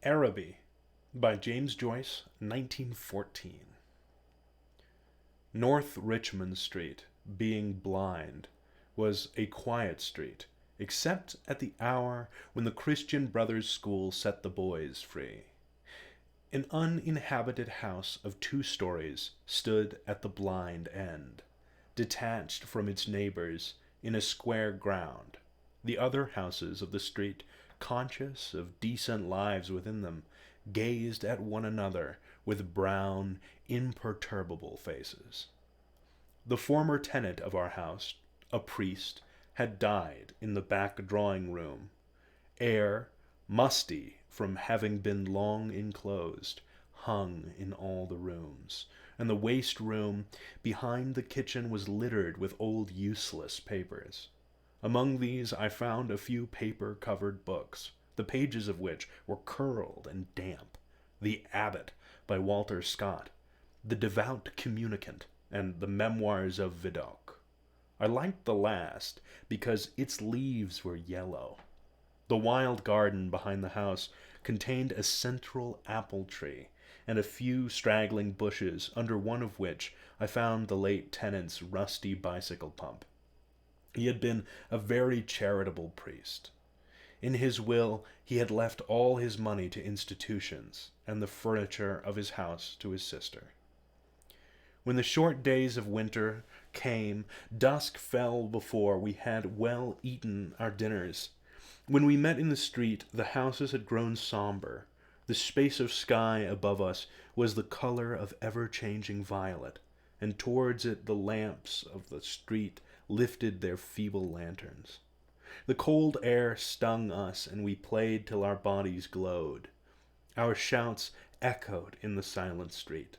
Araby by James Joyce, 1914. North Richmond Street, being blind, was a quiet street, except at the hour when the Christian Brothers' School set the boys free. An uninhabited house of 2 stories stood at the blind end, detached from its neighbors in a square ground. The other houses of the street, conscious of decent lives within them, gazed at one another with brown, imperturbable faces. The former tenant of our house, a priest, had died in the back drawing-room. Air, musty from having been long enclosed, hung in all the rooms, and the waste room behind the kitchen was littered with old useless papers. Among these I found a few paper-covered books, the pages of which were curled and damp. The Abbot by Walter Scott, The Devout Communicant, and The Memoirs of Vidocq. I liked the last because its leaves were yellow. The wild garden behind the house contained a central apple tree and a few straggling bushes, under one of which I found the late tenant's rusty bicycle pump. He had been a very charitable priest. In his will he had left all his money to institutions, and the furniture of his house to his sister. When the short days of winter came, dusk fell before we had well eaten our dinners. When we met in the street, the houses had grown somber. The space of sky above us was the color of ever-changing violet, and towards it the lamps of the street lifted their feeble lanterns. The cold air stung us, and we played till our bodies glowed. Our shouts echoed in the silent street.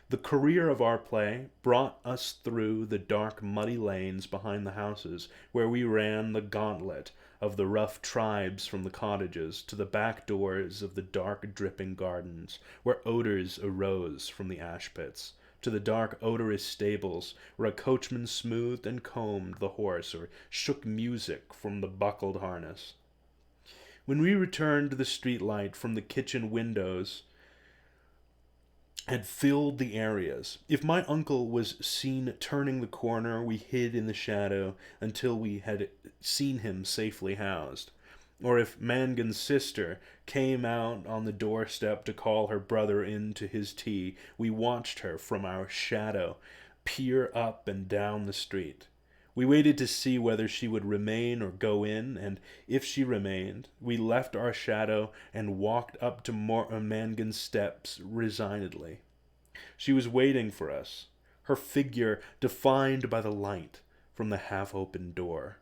The career of our play brought us through the dark, muddy lanes behind the houses, where we ran the gauntlet of the rough tribes from the cottages to the back doors of the dark, dripping gardens, where odors arose from the ash pits, to the dark, odorous stables, where a coachman smoothed and combed the horse or shook music from the buckled harness. When we returned, the street light from the kitchen windows had filled the areas. If my uncle was seen turning the corner, we hid in the shadow until we had seen him safely housed. Or if Mangan's sister came out on the doorstep to call her brother in to his tea, we watched her from our shadow peer up and down the street. We waited to see whether she would remain or go in, and if she remained, we left our shadow and walked up to Mangan's steps resignedly. She was waiting for us, her figure defined by the light from the half-open door.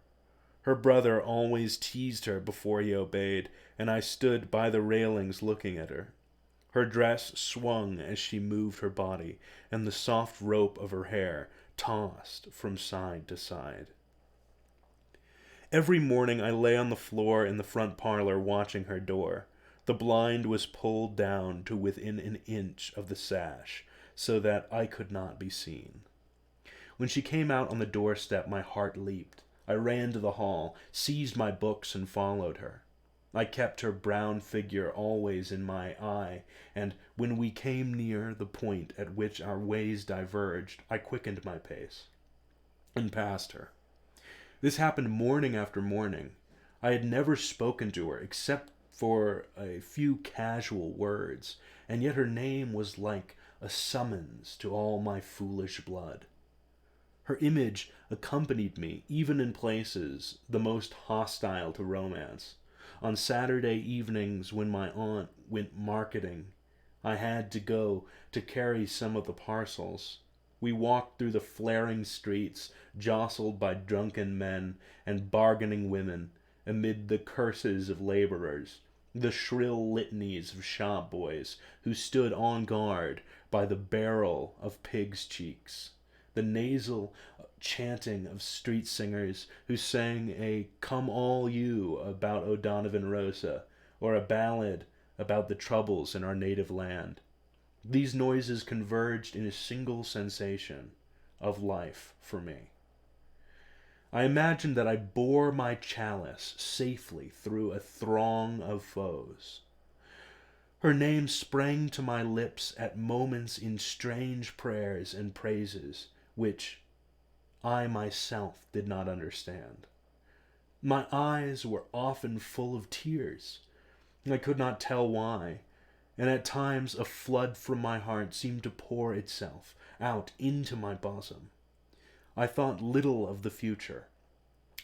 Her brother always teased her before he obeyed, and I stood by the railings looking at her. Her dress swung as she moved her body, and the soft rope of her hair tossed from side to side. Every morning I lay on the floor in the front parlor watching her door. The blind was pulled down to within an inch of the sash, so that I could not be seen. When she came out on the doorstep, my heart leaped. I ran to the hall, seized my books, and followed her. I kept her brown figure always in my eye, and when we came near the point at which our ways diverged, I quickened my pace and passed her. This happened morning after morning. I had never spoken to her except for a few casual words, and yet her name was like a summons to all my foolish blood. Her image accompanied me even in places the most hostile to romance. On Saturday evenings, when my aunt went marketing, I had to go to carry some of the parcels. We walked through the flaring streets, jostled by drunken men and bargaining women, amid the curses of laborers, the shrill litanies of shop boys who stood on guard by the barrel of pigs' cheeks, the nasal chanting of street singers who sang a "Come All You" about O'Donovan Rosa, or a ballad about the troubles in our native land. These noises converged in a single sensation of life for me. I imagined that I bore my chalice safely through a throng of foes. Her name sprang to my lips at moments in strange prayers and praises, which I myself did not understand. My eyes were often full of tears. I could not tell why, and at times a flood from my heart seemed to pour itself out into my bosom. I thought little of the future.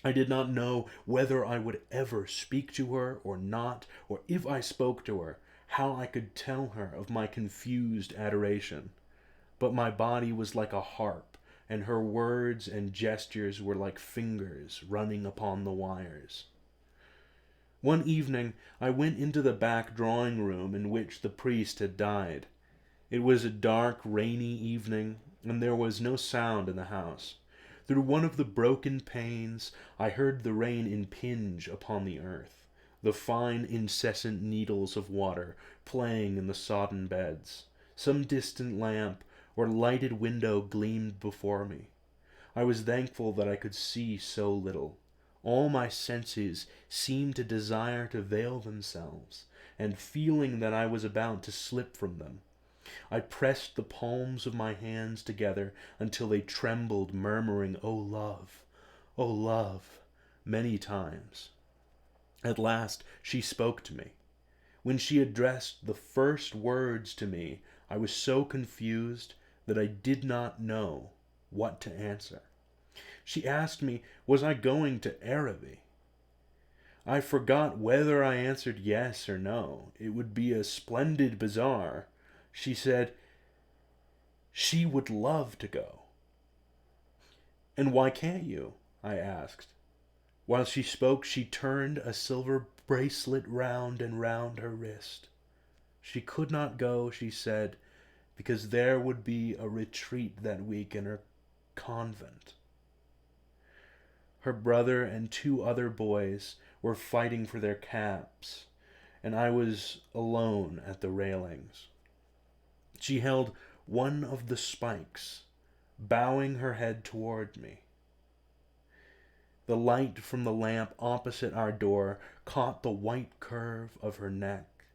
I did not know whether I would ever speak to her or not, or if I spoke to her, how I could tell her of my confused adoration. But my body was like a harp, and her words and gestures were like fingers running upon the wires. One evening I went into the back drawing room in which the priest had died. It was a dark, rainy evening, and there was no sound in the house. Through one of the broken panes I heard the rain impinge upon the earth, the fine incessant needles of water playing in the sodden beds. Some distant lamp or lighted window gleamed before me. I was thankful that I could see so little. All my senses seemed to desire to veil themselves, and feeling that I was about to slip from them, I pressed the palms of my hands together until they trembled, murmuring, O love," many times. At last she spoke to me. When she addressed the first words to me, I was so confused that I did not know what to answer. She asked me, was I going to Araby? I forgot whether I answered yes or no. It would be a splendid bazaar. She said she would love to go. And why can't you? I asked. While she spoke, she turned a silver bracelet round and round her wrist. She could not go, she said, because there would be a retreat that week in her convent. Her brother and 2 other boys were fighting for their caps, and I was alone at the railings. She held one of the spikes, bowing her head toward me. The light from the lamp opposite our door caught the white curve of her neck,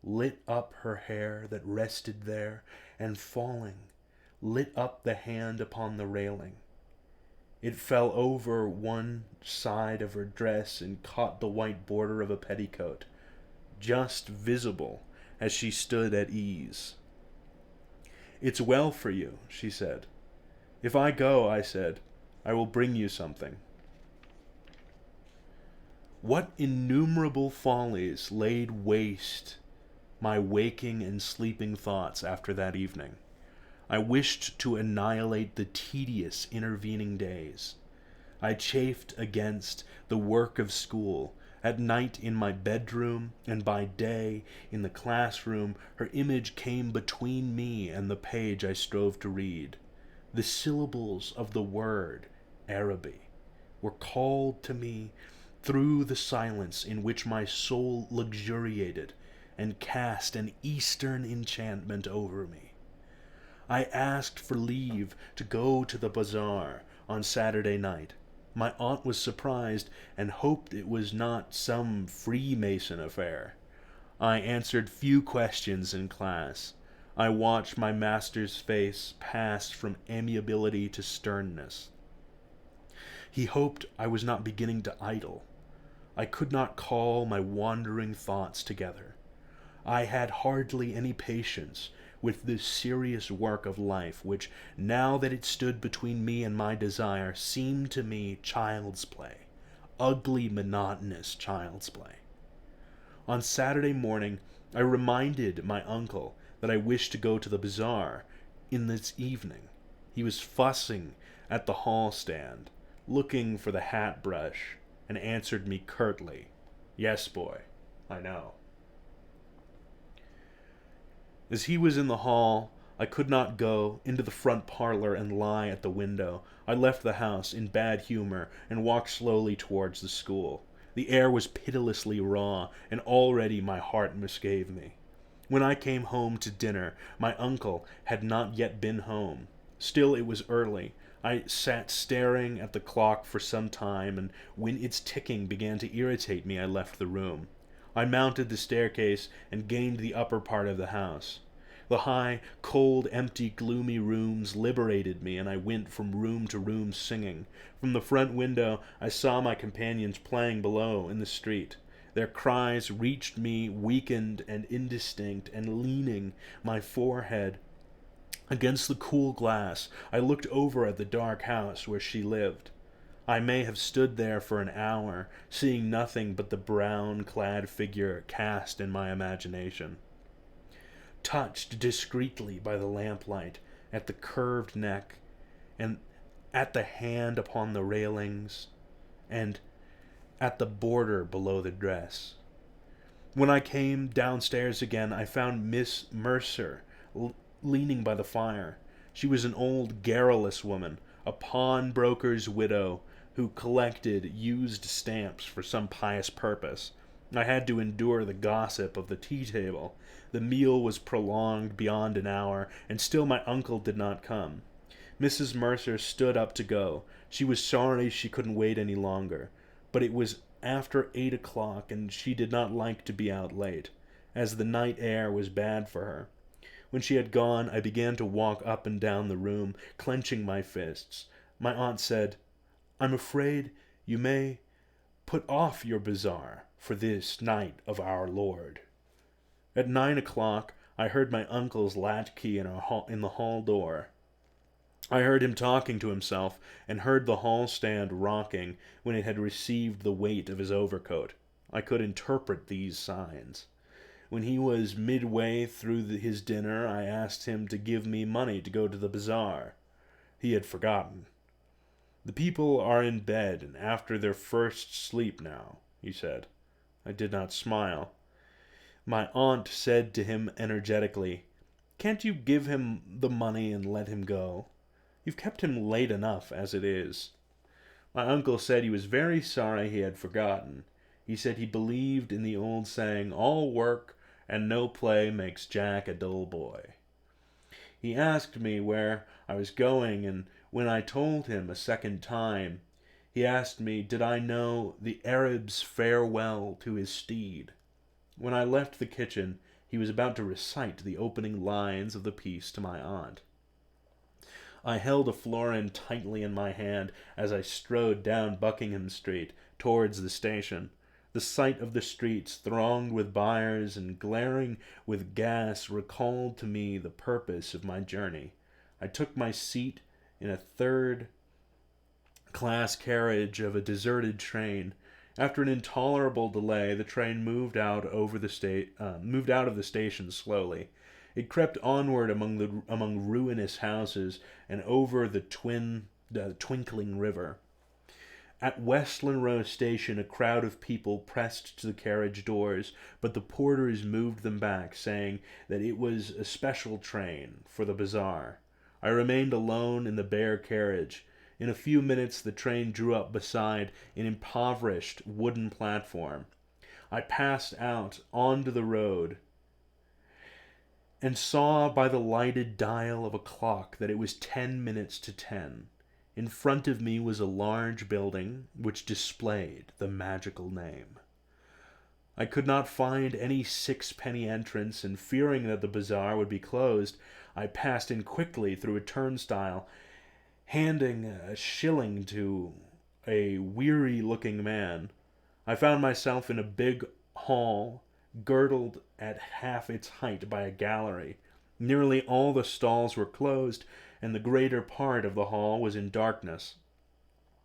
lit up her hair that rested there, and falling, lit up the hand upon the railing. It fell over one side of her dress and caught the white border of a petticoat, just visible as she stood at ease. It's well for you, she said. If I go, I said, I will bring you something. What innumerable follies laid waste my waking and sleeping thoughts after that evening. I wished to annihilate the tedious intervening days. I chafed against the work of school. At night in my bedroom, and by day in the classroom, her image came between me and the page I strove to read. The syllables of the word, Araby, were called to me through the silence in which my soul luxuriated and cast an eastern enchantment over me. I asked for leave to go to the bazaar on Saturday night. My aunt was surprised and hoped it was not some Freemason affair. I answered few questions in class. I watched my master's face pass from amiability to sternness. He hoped I was not beginning to idle. I could not call my wandering thoughts together. I had hardly any patience with this serious work of life, which, now that it stood between me and my desire, seemed to me child's play, ugly, monotonous child's play. On Saturday morning, I reminded my uncle that I wished to go to the bazaar in this evening. He was fussing at the hall stand, looking for the hat brush, and answered me curtly, "Yes, boy, I know." As he was in the hall, I could not go into the front parlor and lie at the window. I left the house in bad humor and walked slowly towards the school. The air was pitilessly raw, and already my heart misgave me. When I came home to dinner, my uncle had not yet been home. Still, it was early. I sat staring at the clock for some time, and when its ticking began to irritate me, I left the room. I mounted the staircase and gained the upper part of the house. The high, cold, empty, gloomy rooms liberated me, and I went from room to room singing. From the front window, I saw my companions playing below in the street. Their cries reached me weakened and indistinct, and leaning my forehead against the cool glass, I looked over at the dark house where she lived. I may have stood there for an hour, seeing nothing but the brown-clad figure cast in my imagination. Touched discreetly by the lamplight at the curved neck, and at the hand upon the railings, and at the border below the dress. When I came downstairs again, I found Miss Mercer leaning by the fire. She was an old, garrulous woman, a pawnbroker's widow who collected used stamps for some pious purpose. I had to endure the gossip of the tea-table. The meal was prolonged beyond an hour, and still my uncle did not come. Mrs. Mercer stood up to go. She was sorry she couldn't wait any longer, but it was after 8 o'clock, and she did not like to be out late, as the night air was bad for her. When she had gone, I began to walk up and down the room, clenching my fists. My aunt said, "I'm afraid you may put off your bazaar for this night of our Lord." At 9 o'clock, I heard my uncle's latchkey in the hall door. I heard him talking to himself, and heard the hall stand rocking when it had received the weight of his overcoat. I could interpret these signs. When he was midway through his dinner, I asked him to give me money to go to the bazaar. He had forgotten. "The people are in bed and after their first sleep now," he said. I did not smile. My aunt said to him energetically, "Can't you give him the money and let him go? You've kept him late enough as it is." My uncle said he was very sorry he had forgotten. He said he believed in the old saying, "All work and no play makes Jack a dull boy." He asked me where I was going, and when I told him a second time, he asked me did I know the Arab's farewell to his steed. When I left the kitchen, he was about to recite the opening lines of the piece to my aunt. I held a florin tightly in my hand as I strode down Buckingham Street towards the station. The sight of the streets thronged with buyers and glaring with gas recalled to me the purpose of my journey. I took my seat in a third-class carriage of a deserted train. After an intolerable delay, the train moved out of the station slowly. It crept onward among ruinous houses and over the twinkling river. At Westland Row Station, a crowd of people pressed to the carriage doors, but the porters moved them back, saying that it was a special train for the bazaar. I remained alone in the bare carriage. In a few minutes, the train drew up beside an impoverished wooden platform. I passed out onto the road and saw by the lighted dial of a clock that it was 10 minutes to 10. In front of me was a large building which displayed the magical name. I could not find any sixpenny entrance, and fearing that the bazaar would be closed, I passed in quickly through a turnstile, handing a shilling to a weary-looking man. I found myself in a big hall, girdled at half its height by a gallery. Nearly all the stalls were closed, and the greater part of the hall was in darkness.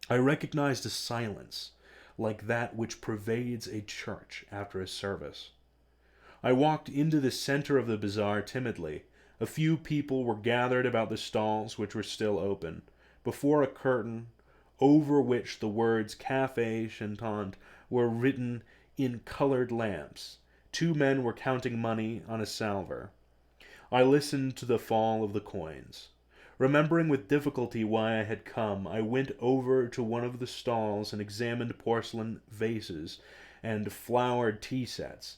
I recognized a silence like that which pervades a church after a service. I walked into the center of the bazaar timidly. A few people were gathered about the stalls which were still open. Before a curtain, over which the words Café Chantant were written in colored lamps, 2 men were counting money on a salver. I listened to the fall of the coins. Remembering with difficulty why I had come, I went over to one of the stalls and examined porcelain vases and flowered tea sets.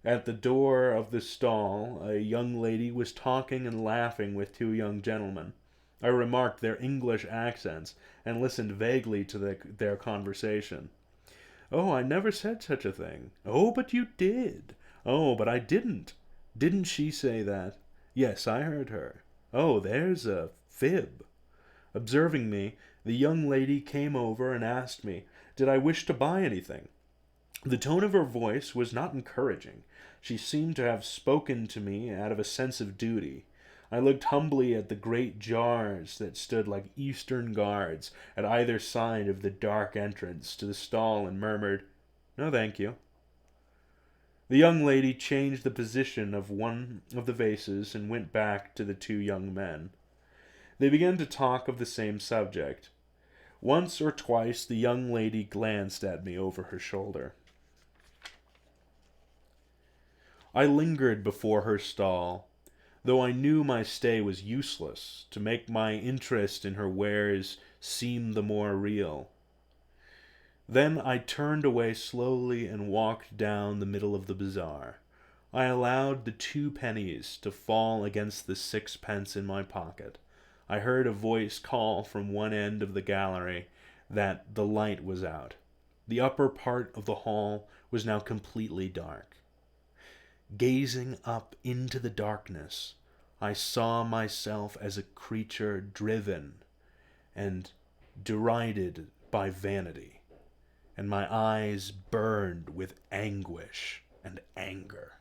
At the door of the stall, a young lady was talking and laughing with 2 young gentlemen. I remarked their English accents and listened vaguely to their conversation. Oh, I never said such a thing. Oh, but you did. Oh, but I didn't. Didn't she say that? Yes, I heard her. Oh, there's a fib. Observing me, the young lady came over and asked me, did I wish to buy anything? The tone of her voice was not encouraging. She seemed to have spoken to me out of a sense of duty. I looked humbly at the great jars that stood like eastern guards at either side of the dark entrance to the stall and murmured, "No, thank you." The young lady changed the position of one of the vases and went back to the two young men. They began to talk of the same subject. Once or twice the young lady glanced at me over her shoulder. I lingered before her stall, though I knew my stay was useless, to make my interest in her wares seem the more real. Then I turned away slowly and walked down the middle of the bazaar. I allowed the 2 pennies to fall against the 6 pence in my pocket. I heard a voice call from one end of the gallery that the light was out. The upper part of the hall was now completely dark. Gazing up into the darkness, I saw myself as a creature driven and derided by vanity, and my eyes burned with anguish and anger.